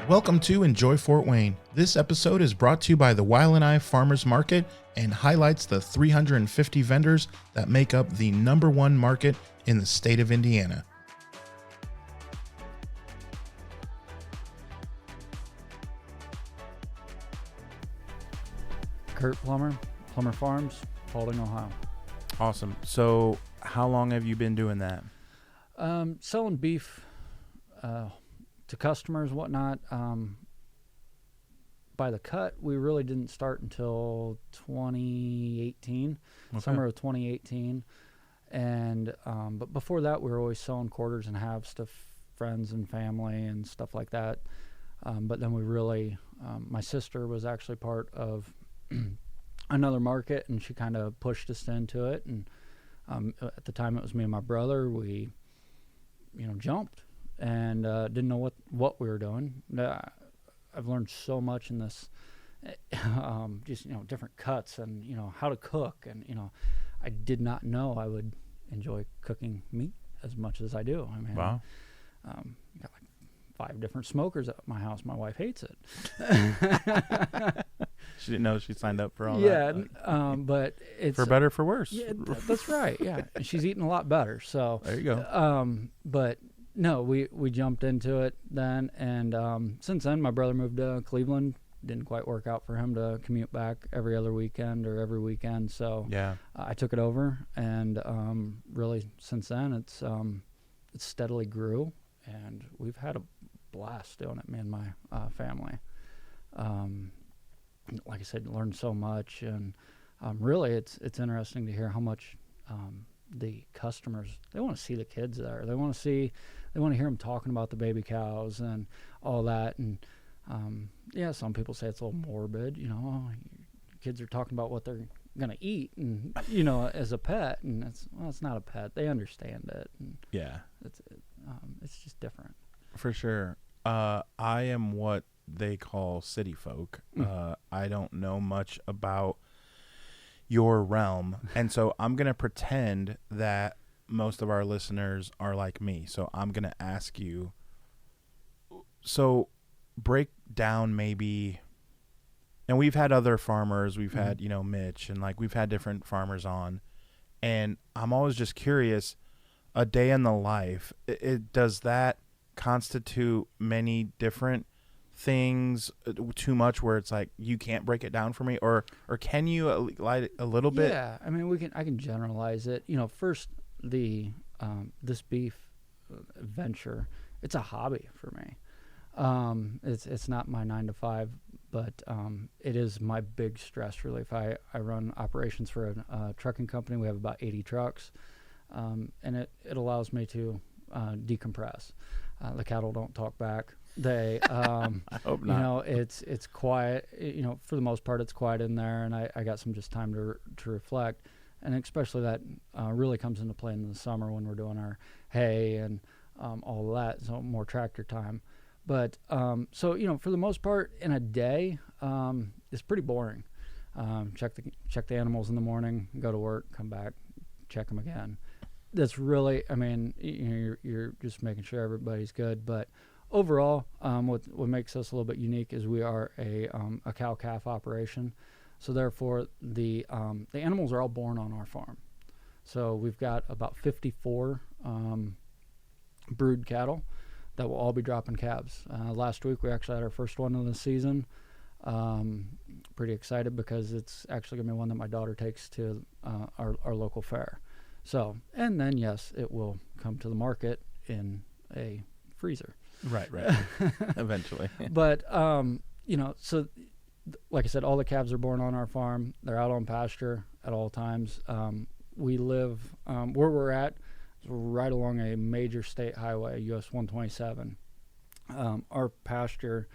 Welcome to Enjoy Fort Wayne. This episode is brought to you by the YLNI Farmers Market and highlights the 350 vendors that make up the #1 market in the state of Indiana. Kurt Plummer, Plummer Farms, Paulding, Ohio. Awesome. So how long have you been doing that? Selling beef to customers, whatnot. By the cut, we really didn't start until 2018, summer of 2018. And but before that, we were always selling quarters and halves to friends and family and stuff like that. But then we really, my sister was actually part of another market, and she kind of pushed us into it. And at the time, it was me and my brother. We, jumped and didn't know what we were doing. I've learned so much in this, just different cuts and how to cook, and I did not know I would enjoy cooking meat as much as I do. I mean, wow. Got like 5 different smokers at my house. My wife hates it. She didn't know she signed up for all that. Yeah, but it's for better, for worse. Yeah, that's right. Yeah, she's eating a lot better. So there you go. But no, we jumped into it then, and since then, my brother moved to Cleveland. Didn't quite work out for him to commute back every other weekend or every weekend. So yeah, I took it over, and really since then, it's steadily grew, and we've had a blast doing it, me and my family. Like I said, learned so much, and really it's interesting to hear how much the customers, they want to see the kids there. They want to hear them talking about the baby cows and all that. And some people say it's a little morbid, kids are talking about what they're going to eat, and as a pet, and it's not a pet. They understand it. And yeah, it's just different. For sure. I am what they call city folk. I don't know much about your realm, and so I'm going to pretend that most of our listeners are like me. So I'm going to ask you, so break down maybe, and we've had other farmers, we've had, Mitch, and we've had different farmers on, and I'm always just curious, a day in the life, does that constitute many different things too much where it's like you can't break it down for me, or can you light a little bit? Yeah, I mean, I can generalize it. First, the this beef venture, it's a hobby for me. It's not my 9 to 5, but it is my big stress relief. I run operations for a trucking company. We have about 80 trucks, and it allows me to decompress. The cattle don't talk back. They, I hope not. It's quiet. For the most part, it's quiet in there, and I got some just time to reflect, and especially that really comes into play in the summer when we're doing our hay and all of that. So more tractor time, but so for the most part, in a day, it's pretty boring. Check the animals in the morning, go to work, come back, check them again. That's really, I mean, you're just making sure everybody's good, but overall, what makes us a little bit unique is we are a cow-calf operation. So therefore, the animals are all born on our farm. So we've got about 54 brood cattle that will all be dropping calves. Last week, we actually had our first one of the season. Pretty excited because it's actually going to be one that my daughter takes to our local fair. So, and then, yes, it will come to the market in a freezer. Right. Eventually. But, so like I said, all the calves are born on our farm. They're out on pasture at all times. We live where we're at, right along a major state highway, US 127. Our pasture,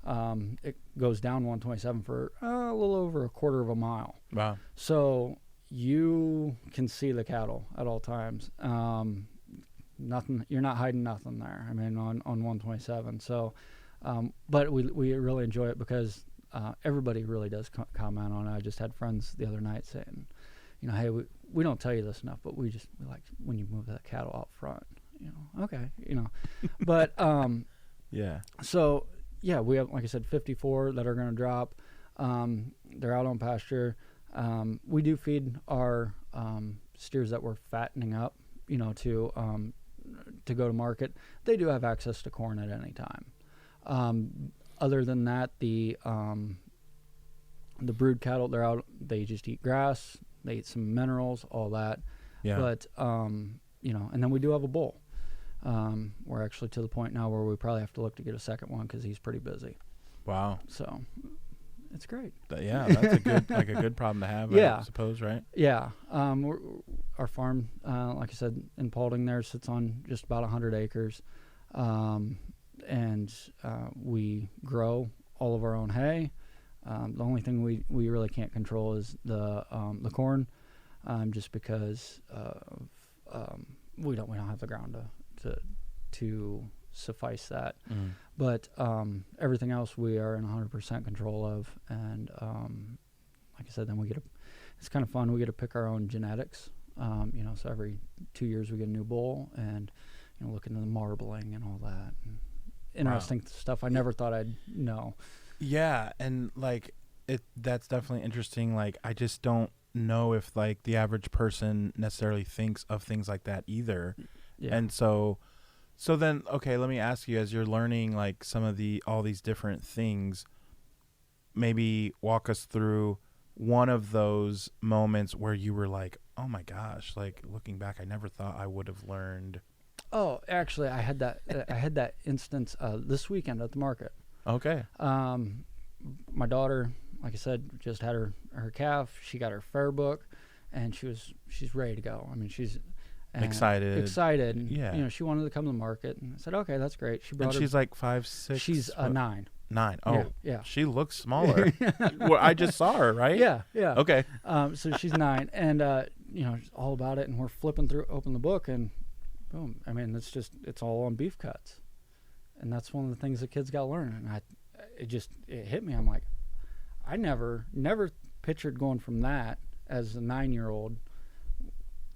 it goes down 127 for a little over a quarter of a mile. Wow. So you can see the cattle at all times. Nothing, you're not hiding nothing there. I mean, on 127. So, but we really enjoy it because everybody really does comment on it. I just had friends the other night saying, hey, we don't tell you this enough, but we like when you move that cattle out front. Okay, but yeah. So yeah, we have, like I said, 54 that are going to drop. They're out on pasture. We do feed our steers that we're fattening up, to go to market. They do have access to corn at any time. Other than that, the brood cattle, they're out. They just eat grass. They eat some minerals, all that. Yeah. But and then we do have a bull. We're actually to the point now where we probably have to look to get a second one because he's pretty busy. Wow. So it's great. Yeah, that's a good problem to have. Yeah. I suppose, right? Yeah. Our farm, like I said, in Paulding there sits on just about 100 acres. And we grow all of our own hay. The only thing we really can't control is the corn, just because we don't have the ground to suffice that. Mm. But everything else we are in 100% control of, and like I said, then it's kind of fun. We get to pick our own genetics. So every 2 years we get a new bull, and look into the marbling and all that. And interesting stuff I never thought I'd know. Yeah, and that's definitely interesting. Like, I just don't know if the average person necessarily thinks of things like that either. Yeah. And so then, okay, let me ask you, as you're learning some of all these different things, maybe walk us through one of those moments where you were like, oh my gosh, looking back, I never thought I would have learned. Oh, actually, I had that instance this weekend at the market. Okay. My daughter, like I said, just had her calf. She got her fair book, and she's ready to go. I mean, she's excited. Yeah. She wanted to come to the market, and I said, okay, that's great. She brought. And she's 5'6". She's 9. 9. Oh, yeah. She looks smaller. Well, I just saw her, right? Yeah. Okay. So she's 9, and all about it, and we're flipping through, open the book, and boom. I mean, it's all on beef cuts, and that's one of the things the kids got to learn. And it hit me. I'm like, I never pictured going from that as a 9-year-old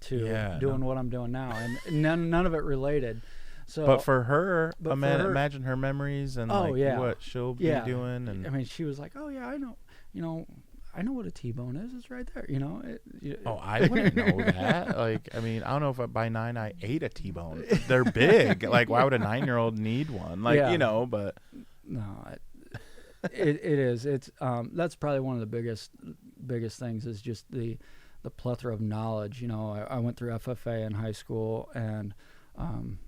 to doing what I'm doing now, and none of it related. So, but for her, imagine her memories and what she'll be doing. And I mean, she was like, "Oh yeah, I know, I know what a T-bone is. It's right there, I wouldn't know that. I don't know if by 9 I ate a T-bone. They're big. Why would a 9-year-old need one? But no, it is. It's that's probably one of the biggest things is just the plethora of knowledge. I went through FFA in high school, and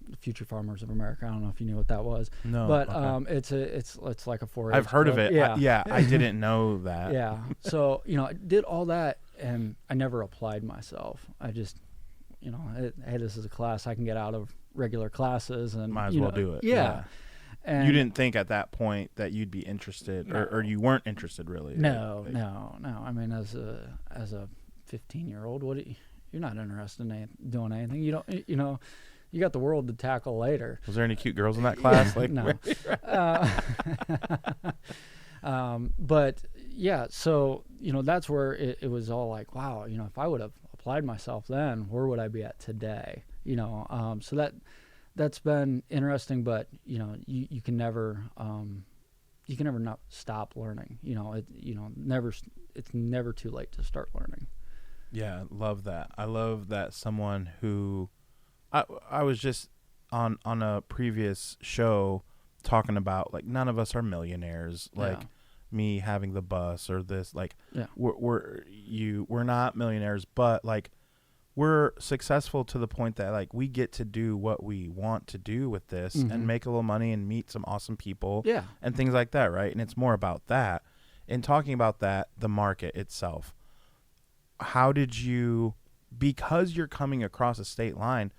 the Future Farmers of America. I don't know if you knew what that was. No, but okay. It's like a 4-H. I've heard of it. Yeah, I didn't know that. Yeah. So I did all that, and I never applied myself. I just, hey, this is a class I can get out of regular classes, and might as well do it. Yeah. And you didn't think at that point that you'd be interested, or you weren't interested really. No. I mean, as a 15-year-old, you're not interested in doing anything. You don't. You got the world to tackle later. Was there any cute girls in that class? No. But yeah, so that's where it was all like, wow, if I would have applied myself then, where would I be at today? So that's been interesting, but you can never not stop learning. It's never too late to start learning. Yeah, love that. I love that someone who I was just on a previous show talking about none of us are millionaires. Me having the bus or this, we're not millionaires, but we're successful to the point that we get to do what we want to do with this and make a little money and meet some awesome people and things like that, right? And it's more about that. And talking about that, the market itself, how did you, because you're coming across a state line,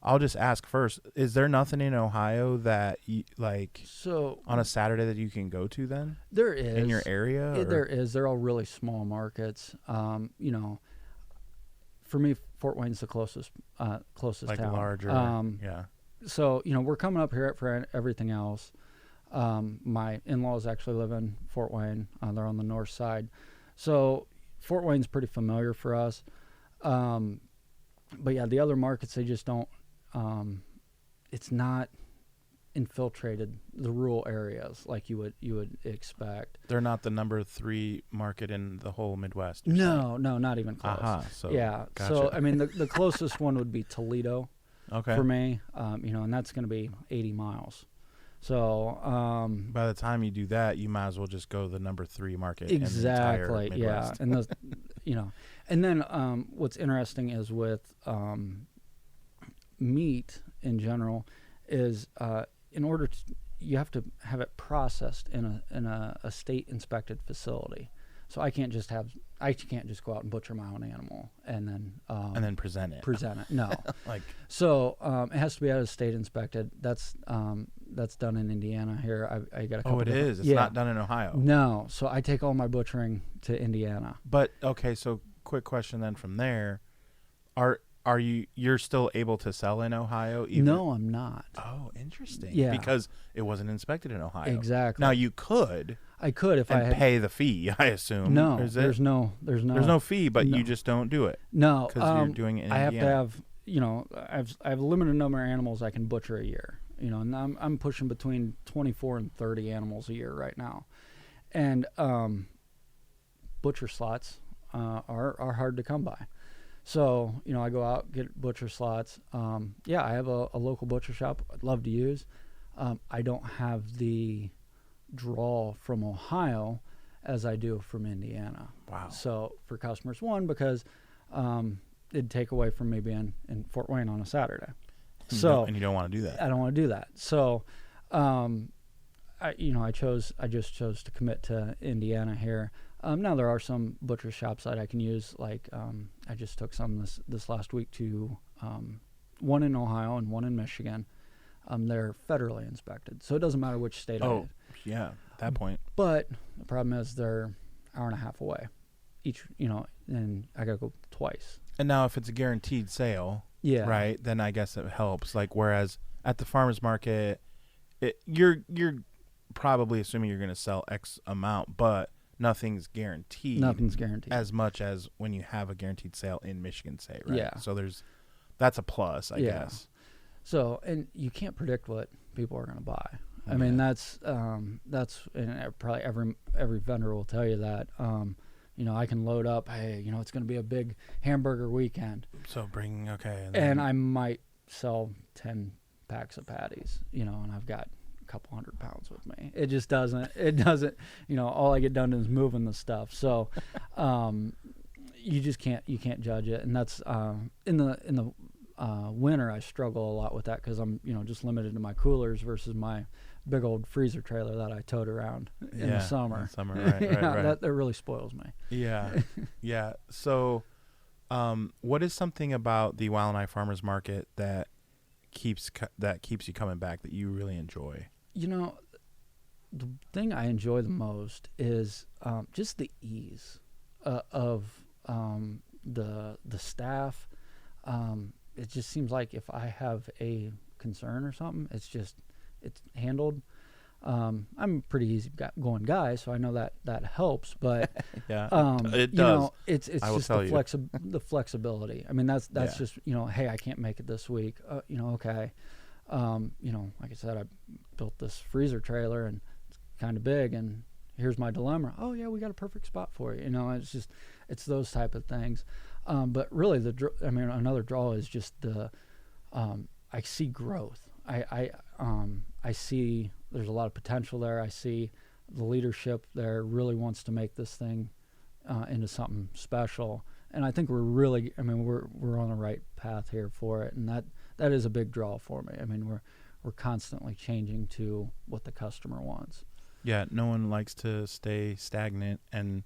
I'll just ask first, is there nothing in Ohio that you, on a Saturday that you can go to then? There is. In your area? There is. They're all really small markets. For me, Fort Wayne's the closest town. Larger. Yeah. So, we're coming up here for everything else. My in-laws actually live in Fort Wayne. They're on the north side. So Fort Wayne's pretty familiar for us. But yeah, the other markets, they just don't, it's not infiltrated the rural areas like you would expect. They're not the number 3 market in the whole Midwest. No, not even close. So yeah. gotcha. So I mean, the closest one would be Toledo. Okay. For me, and that's going to be 80 miles. So by the time you do that, you might as well just go to the number 3 market. Exactly. In the entire Midwest. Yeah, and then what's interesting is with meat in general is in order to, you have to have it processed in a state inspected facility. So I can't just go out and butcher my own animal and then present it. No. So it has to be out of state inspected. That's done in Indiana here. I got a couple. Oh, it is. It's not done in Ohio. No. So I take all my butchering to Indiana. But okay, so quick question then from there, you're still able to sell in Ohio? No, I'm not. Oh, interesting. Yeah. Because it wasn't inspected in Ohio. Exactly. Now you could. I could if I had pay the fee, I assume. No, there's no fee, but you just don't do it. No, because you're doing it in I Indiana. have to have, I have a limited number of animals I can butcher a year. And I'm pushing between 24 and 30 animals a year right now, and butcher slots are hard to come by. So I go out, get butcher slots. I have a local butcher shop I'd love to use. I don't have the draw from Ohio as I do from Indiana. Wow. So for customers, because it'd take away from me being in Fort Wayne on a Saturday. And you don't want to do that. I don't want to do that. So I just chose to commit to Indiana here. Now there are some butcher shops that I can use. Like I just took some this last week to one in Ohio and one in Michigan. They're federally inspected, so it doesn't matter which state. Oh, yeah, at that point. But the problem is they're an hour and a half away each. And I gotta go twice. And now, if it's a guaranteed sale, right, then I guess it helps. Like whereas at the farmers market, you're probably assuming you're going to sell X amount, but nothing's guaranteed. Nothing's guaranteed as much as when you have a guaranteed sale in Michigan, say, right? Yeah. So that's a plus, I guess. So, and you can't predict what people are going to buy. I mean, that's and probably every vendor will tell you that. I can load up. Hey, it's going to be a big hamburger weekend. So and I might sell 10 packs of patties. And I've got a couple 100 pounds with me. It just doesn't. It doesn't. All I get done is moving the stuff. So, you just can't. You can't judge it. And that's in the winter, I struggle a lot with that because I'm, just limited to my coolers versus my big old freezer trailer that I towed around in the summer. Right. That really spoils me. Yeah, yeah. So, what is something about the YLNI Farmers Market that keeps you coming back that you really enjoy? The thing I enjoy the most is just the ease of the staff. It just seems like if I have a concern or something, it's handled. I'm a pretty easy going guy, so I know that helps. But it does. It's just the flexibility. I mean, that's just hey, I can't make it this week. Okay. Like I said, I built this freezer trailer and it's kind of big, and here's my dilemma. Oh yeah, we got a perfect spot for you. It's those type of things. But really, another draw is just I see growth. I see there's a lot of potential there. I see the leadership there really wants to make this thing into something special, and I think we're on the right path here for it, and that is a big draw for me. I mean, we're constantly changing to what the customer wants. Yeah, no one likes to stay stagnant, and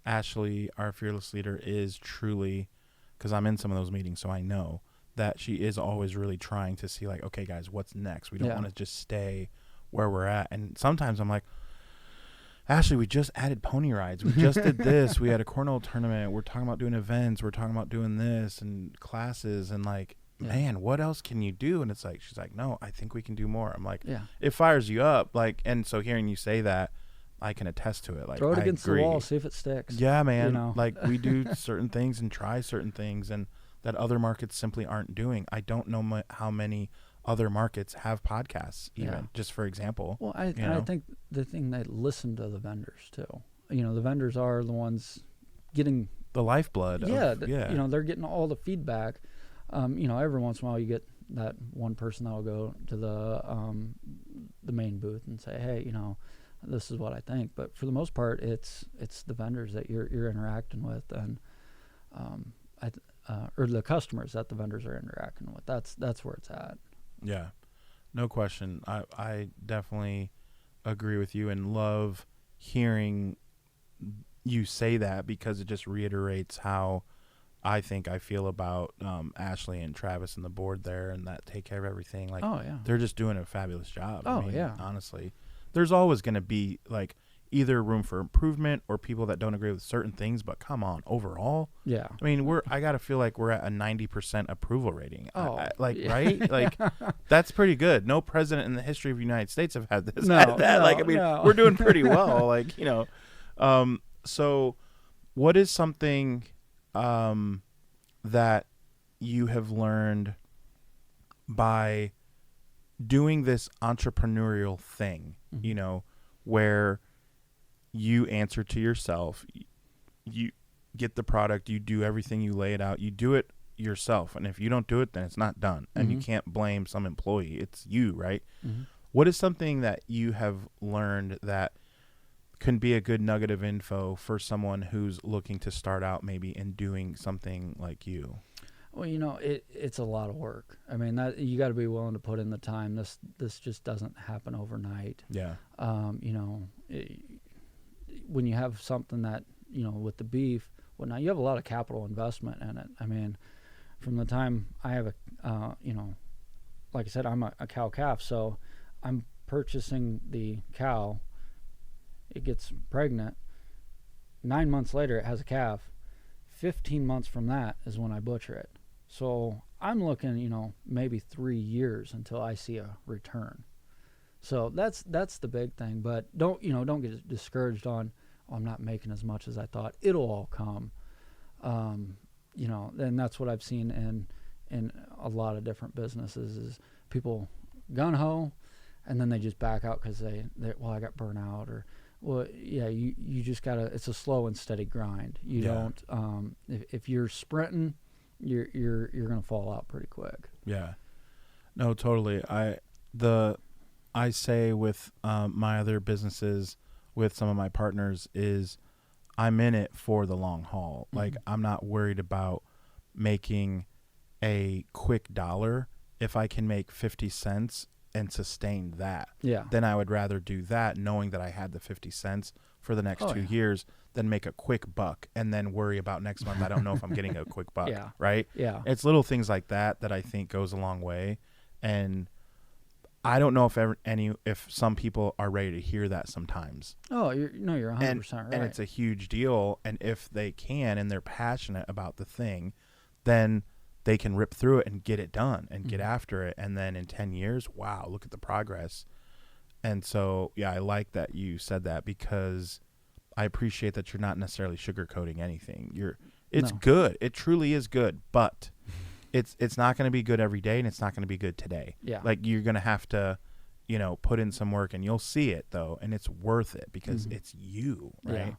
Ashley, our fearless leader, is truly, because I'm in some of those meetings, so I know that she is always really trying to see, like, okay, guys, what's next? We don't want to just stay where we're at. And sometimes I'm like, Ashley, we just added pony rides. We just did this. We had a cornhole tournament. We're talking about doing events. We're talking about doing this and classes. And like, man, what else can you do? And it's like, she's like, no, I think we can do more. I'm like, it fires you up. Like, and so hearing you say that, I can attest to it. Like, throw it against the wall, see if it sticks. Yeah, man. Like, we do certain things and try certain things, and that other markets simply aren't doing. I don't know how many other markets have podcasts, even Yeah. just for example. Well, I think the thing, they listen to the vendors too. The vendors are the ones getting The lifeblood. they're getting all the feedback. Every once in a while you get that one person that will go to the main booth and say, hey, this is what I think. But for the most part, it's the vendors that you're interacting with, and or the customers that the vendors are interacting with. That's where it's at. Yeah, no question. I definitely agree with you and love hearing you say that, because it just reiterates how I think I feel about Ashley and Travis and the board there, and that take care of everything. Like, oh yeah, they're just doing a fabulous job. Oh, yeah. Honestly, there's always going to be like either room for improvement or people that don't agree with certain things. But come on, overall, yeah. I mean, I gotta feel like we're at a 90% approval rating. Oh, yeah. Right? Like, that's pretty good. No president in the history of the United States have had this. No, had that. no, Like, I mean, no. we're doing pretty well. Like, so what is something that you have learned by doing this entrepreneurial thing, Mm-hmm. Where you answer to yourself, you get the product, you do everything, you lay it out, you do it yourself. And if you don't do it, then it's not done. And you can't blame some employee. It's you, right? Mm-hmm. What is something that you have learned that can be a good nugget of info for someone who's looking to start out maybe in doing something like you? Well, it's a lot of work. I mean, that you got to be willing to put in the time. This just doesn't happen overnight. Yeah. When you have something that, with the beef, well, now you have a lot of capital investment in it. I mean, from the time I have like I said, I'm a cow calf, so I'm purchasing the cow. It gets pregnant. 9 months later, it has a calf. 15 months from that is when I butcher it. So I'm looking, maybe 3 years until I see a return. So that's the big thing. But don't get discouraged on, I'm not making as much as I thought. It'll all come. And that's what I've seen in a lot of different businesses is people gun ho, and then they just back out because I got burnt out, or well, yeah, you just gotta. It's a slow and steady grind. You don't. If you're sprinting, you're gonna fall out pretty quick. Yeah. No, totally. I say with my other businesses, with some of my partners, is I'm in it for the long haul. Mm-hmm. Like, I'm not worried about making a quick dollar. If I can make 50 cents and sustain that, then I would rather do that, knowing that I had the 50 cents for the next 2 years, than make a quick buck and then worry about next month. I don't know if I'm getting a quick buck. Right? Yeah. It's little things like that I think goes a long way. And I don't know if some people are ready to hear that sometimes. Oh, you're 100% right. And it's a huge deal. And if they can and they're passionate about the thing, then they can rip through it and get it done and get after it. And then in 10 years, wow, look at the progress. And so, yeah, I like that you said that, because I appreciate that you're not necessarily sugarcoating anything. It's good. It truly is good, but it's not going to be good every day, and it's not going to be good today. Yeah. Like, you're going to have to, put in some work, and you'll see it though, and it's worth it because it's you, right? Yeah.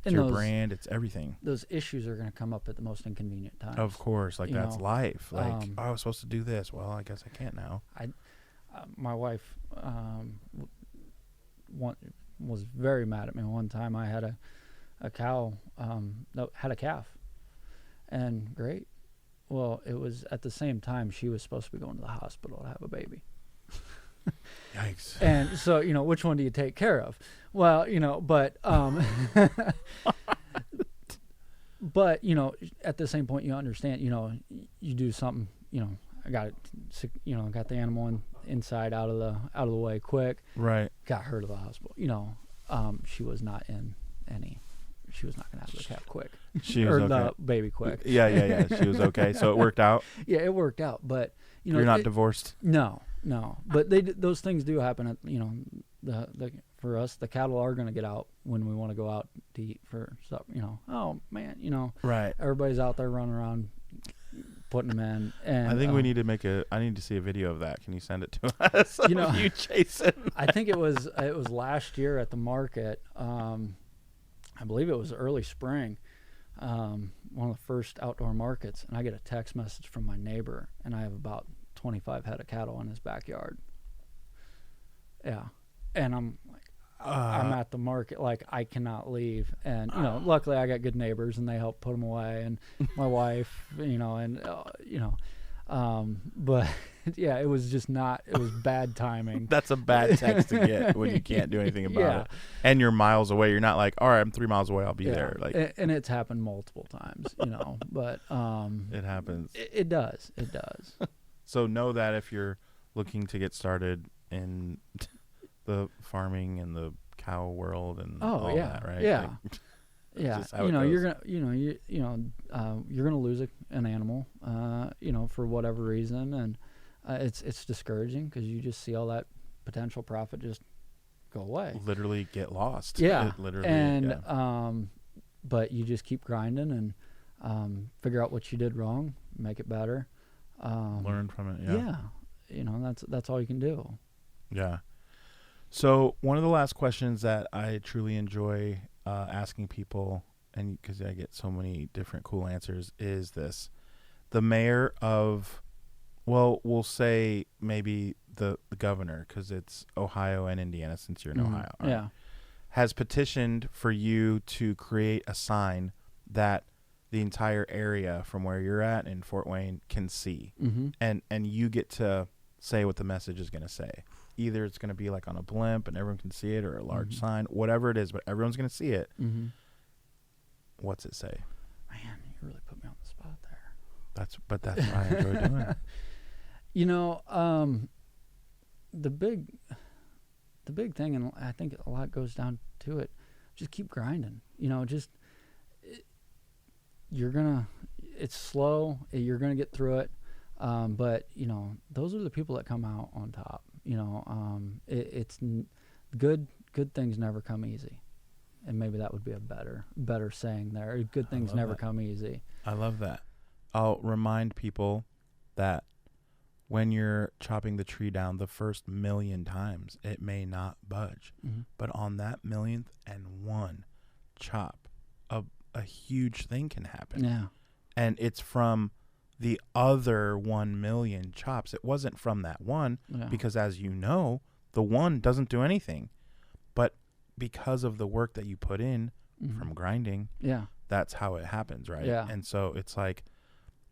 It's your brand, it's everything. Those issues are going to come up at the most inconvenient times. Of course, like that's life. Like, I was supposed to do this. Well, I guess I can't now. My wife was very mad at me one time. I had a cow that had a calf, and great. Well, it was at the same time she was supposed to be going to the hospital to have a baby. Yikes. And so, which one do you take care of? Well, but but at the same point, you understand, you do something, I got it, got the animal inside out of the way quick. Right. Got her to the hospital. She was not in any. She was not going to have the calf quick. She was okay. The baby quick. Yeah. She was okay. So it worked out. Yeah, it worked out. But you're not divorced. No. But those things do happen. At, for us, the cattle are going to get out when we want to go out to eat for stuff. Oh man, Right. Everybody's out there running around putting them in. And I think we need to I need to see a video of that. Can you send it to us? You know, you chasing. I think it was last year at the market. I believe it was early spring, one of the first outdoor markets, and I get a text message from my neighbor, and I have about 25 head of cattle in his backyard. Yeah, and I'm like, I'm at the market, like I cannot leave, and luckily I got good neighbors, and they help put them away, and my wife, but yeah, it was just not. It was bad timing. That's a bad text to get when you can't do anything about it, and you're miles away. You're not like, all right, I'm 3 miles away. I'll be there. Like, and it's happened multiple times, But it happens. It does. It does. So know that if you're looking to get started in the farming and the cow world and all that, right? Yeah. Like, yeah, you're gonna lose an animal, for whatever reason, and it's discouraging because you just see all that potential profit just go away. Literally get lost. Yeah, it literally. And but you just keep grinding and figure out what you did wrong, make it better, learn from it. Yeah, that's all you can do. Yeah. So one of the last questions that I truly enjoy asking people, and because I get so many different cool answers, is this: the mayor of, well, we'll say maybe the governor, because it's Ohio and Indiana, since you're in Ohio, right? Yeah, has petitioned for you to create a sign that the entire area from where you're at in Fort Wayne can see, and you get to say what the message is going to say. Either it's going to be like on a blimp and everyone can see it, or a large sign, whatever it is, but everyone's going to see it. What's it say? Man, you really put me on the spot there. That's why I enjoy doing it. The big thing, and I think a lot goes down to it, just keep grinding. It's slow. You're gonna get through it. But those are the people that come out on top. It's good things never come easy, and maybe that would be a better saying there. Good things never come easy. I love that. I'll remind people that when you're chopping the tree down the first 1,000,000 times, it may not budge, but on that 1,000,001 chop, a huge thing can happen. Yeah, and it's from the other 1,000,000 chops. It wasn't from that one, because as you know, the one doesn't do anything. But because of the work that you put in from grinding, that's how it happens, right? Yeah. And so it's like,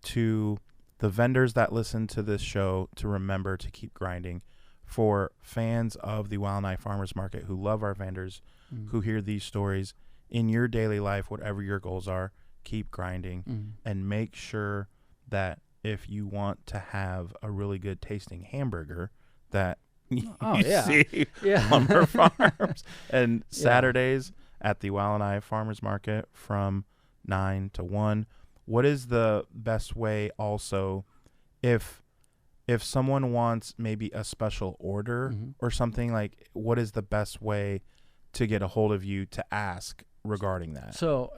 to the vendors that listen to this show, to remember to keep grinding. For fans of the YLNI Farmers Market who love our vendors, who hear these stories, in your daily life, whatever your goals are, keep grinding and make sure that if you want to have a really good tasting hamburger, that you see Plummer Farms. And Saturdays at the YLNI Farmers Market from 9 to 1. What is the best way also, if someone wants maybe a special order or something, like, what is the best way to get a hold of you to ask regarding that? So,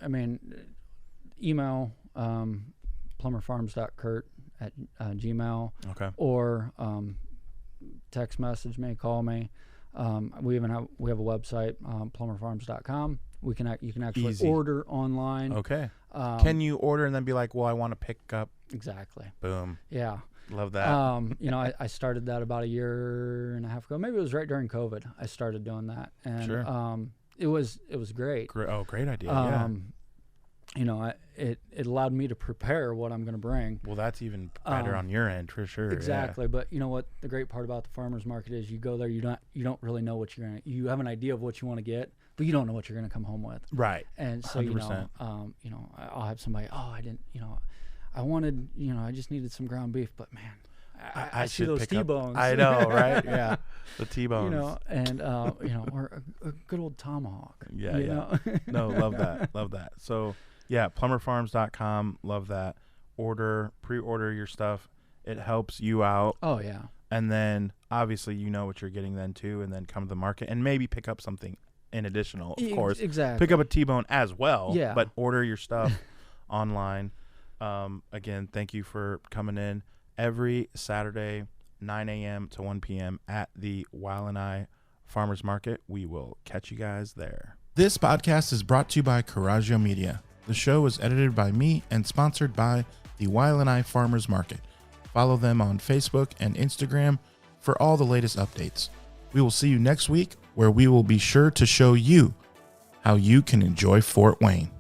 email plummerfarms.kurt@gmail. Okay. Or text message me, call me. We have a website, plummerfarms.com. You can actually order online. Okay. Can you order and then be like, well, I want to pick up? Exactly. Boom. Yeah. Love that. I started that about a year and a half ago. Maybe it was right during COVID. I started doing that, and it was great. Great idea. It allowed me to prepare what I'm going to bring. Well, that's even better on your end for sure. Exactly. Yeah. But you know what? The great part about the farmers market is you go there, you don't really know what you have an idea of what you want to get, but you don't know what you're going to come home with. Right. And so, 100%. I'll have somebody, I wanted, I just needed some ground beef, but man, I see those T-bones. I know, right? Yeah. The T-bones. Or a good old tomahawk. Yeah. No, love that. Love that. So, yeah, plummerfarms.com. Love that. Pre-order your stuff. It helps you out. Oh, yeah. And then, obviously, you know what you're getting then, too, and then come to the market and maybe pick up something in additional, of course. Exactly. Pick up a T-bone as well. Yeah. But order your stuff online. Again, thank you for coming in every Saturday, 9 a.m. to 1 p.m. at the YLNI Farmers Market. We will catch you guys there. This podcast is brought to you by Coraggio Media. The show is edited by me and sponsored by the YLNI Farmers Market. Follow them on Facebook and Instagram for all the latest updates. We will see you next week, where we will be sure to show you how you can enjoy Fort Wayne.